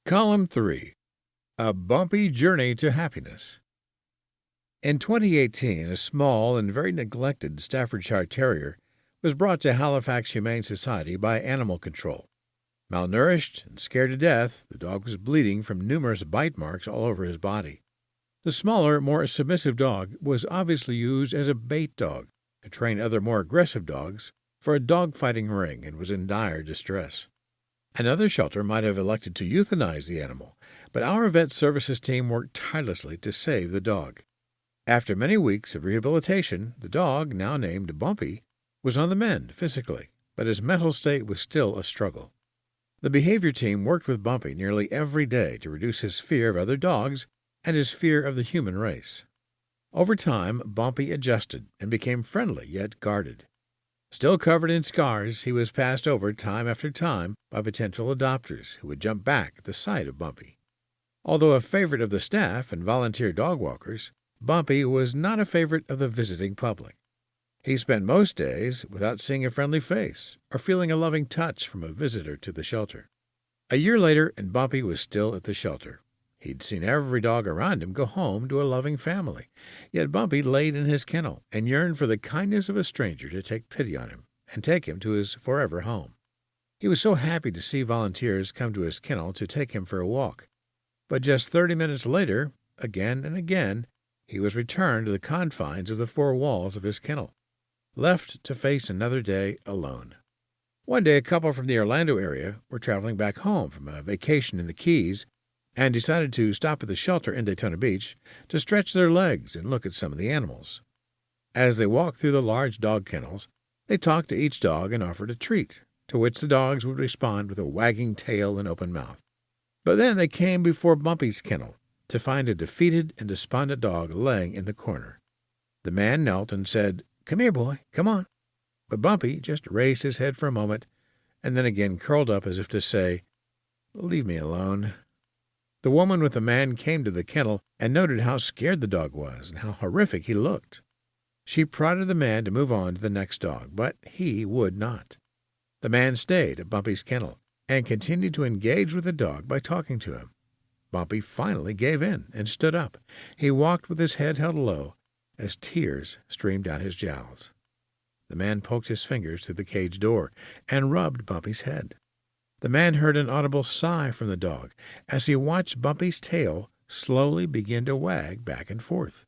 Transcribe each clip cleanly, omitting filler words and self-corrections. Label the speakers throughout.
Speaker 1: Column 3. A Bumpy Journey to Happiness. In 2018, a small and very neglected Staffordshire Terrier was brought to Halifax Humane Society by Animal Control. Malnourished and scared to death, the dog was bleeding from numerous bite marks all over his body. The smaller, more submissive dog was obviously used as a bait dog to train other more aggressive dogs for a dog-fighting ring and was in dire distress. Another shelter might have elected to euthanize the animal, but our vet services team worked tirelessly to save the dog. After many weeks of rehabilitation, the dog, now named Bumpy, was on the mend physically, but his mental state was still a struggle. The behavior team worked with Bumpy nearly every day to reduce his fear of other dogs and his fear of the human race. Over time, Bumpy adjusted and became friendly yet guarded. Still covered in scars, he was passed over time after time by potential adopters who would jump back at the sight of Bumpy. Although a favorite of the staff and volunteer dog walkers, Bumpy was not a favorite of the visiting public. He spent most days without seeing a friendly face or feeling a loving touch from a visitor to the shelter. A year later, and Bumpy was still at the shelter. He'd seen every dog around him go home to a loving family, yet Bumpy laid in his kennel and yearned for the kindness of a stranger to take pity on him and take him to his forever home. He was so happy to see volunteers come to his kennel to take him for a walk. But just 30 minutes later, again and again, he was returned to the confines of the four walls of his kennel, left to face another day alone. One day, a couple from the Orlando area were traveling back home from a vacation in the Keys and decided to stop at the shelter in Daytona Beach to stretch their legs and look at some of the animals. As they walked through the large dog kennels, they talked to each dog and offered a treat, to which the dogs would respond with a wagging tail and open mouth. But then they came before Bumpy's kennel to find a defeated and despondent dog laying in the corner. The man knelt and said, "Come here, boy, come on." But Bumpy just raised his head for a moment and then again curled up as if to say, "Leave me alone." The woman with the man came to the kennel and noted how scared the dog was and how horrific he looked. She prodded the man to move on to the next dog, but he would not. The man stayed at Bumpy's kennel and continued to engage with the dog by talking to him. Bumpy finally gave in and stood up. He walked with his head held low as tears streamed down his jowls. The man poked his fingers through the cage door and rubbed Bumpy's head. The man heard an audible sigh from the dog as he watched Bumpy's tail slowly begin to wag back and forth.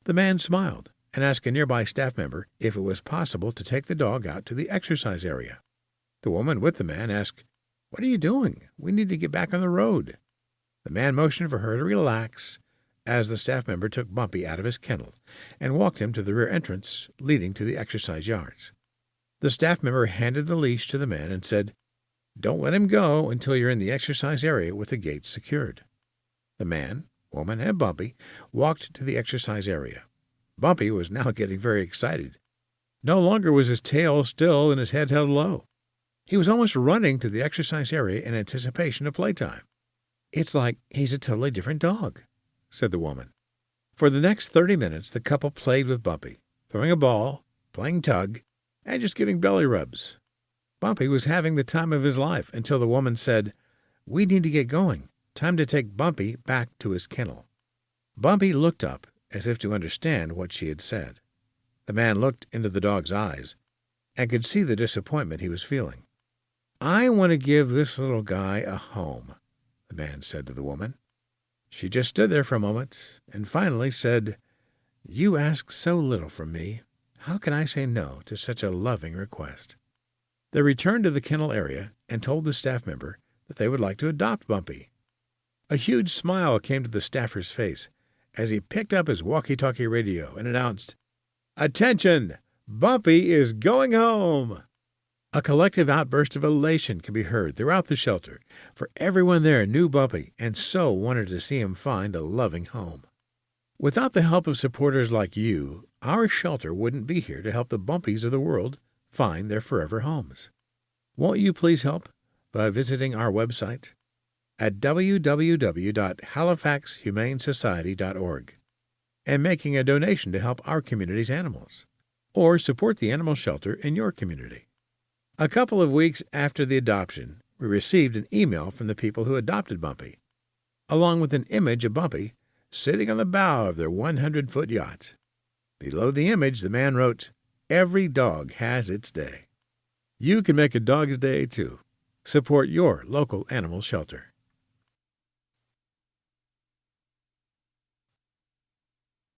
Speaker 1: The man smiled and asked a nearby staff member if it was possible to take the dog out to the exercise area. The woman with the man asked, "What are you doing? We need to get back on the road." The man motioned for her to relax as the staff member took Bumpy out of his kennel and walked him to the rear entrance leading to the exercise yards. The staff member handed the leash to the man and said, "Don't let him go until you're in the exercise area with the gates secured." The man, woman, and Bumpy walked to the exercise area. Bumpy was now getting very excited. No longer was his tail still and his head held low. He was almost running to the exercise area in anticipation of playtime. "It's like he's a totally different dog," said the woman. For the next 30 minutes, the couple played with Bumpy, throwing a ball, playing tug, and just giving belly rubs. Bumpy was having the time of his life until the woman said, "We need to get going. Time to take Bumpy back to his kennel." Bumpy looked up as if to understand what she had said. The man looked into the dog's eyes and could see the disappointment he was feeling. "I want to give this little guy a home," the man said to the woman. She just stood there for a moment and finally said, "You ask so little from me. How can I say no to such a loving request?" They returned to the kennel area and told the staff member that they would like to adopt Bumpy. A huge smile came to the staffer's face as he picked up his walkie-talkie radio and announced, "Attention! Bumpy is going home!" A collective outburst of elation could be heard throughout the shelter, for everyone there knew Bumpy and so wanted to see him find a loving home. Without the help of supporters like you, our shelter wouldn't be here to help the Bumpies of the world find their forever homes. Won't you please help by visiting our website at www.halifaxhumanesociety.org and making a donation to help our community's animals, or support the animal shelter in your community. A couple of weeks after the adoption, we received an email from the people who adopted Bumpy, along with an image of Bumpy sitting on the bow of their 100-foot yacht. Below the image, the man wrote, "Every dog has its day." You can make a dog's day, too. Support your local animal shelter.